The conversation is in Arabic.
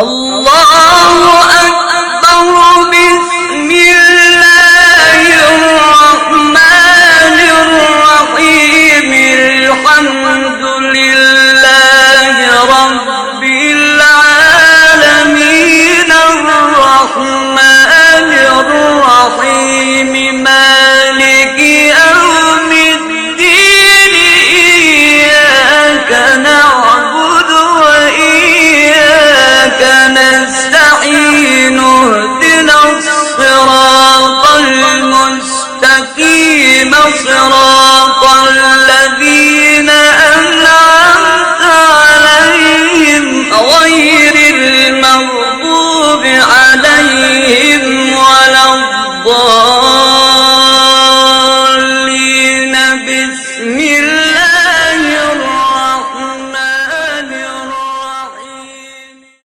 الله أكبر. بسم الله الرحمن الرحيم. الحمد لله رب العالمين الرحمن الرحيم مالك يوم الدين. إياك نعبد وإياك نستعين. اهدنا الصراط المستقيم صراط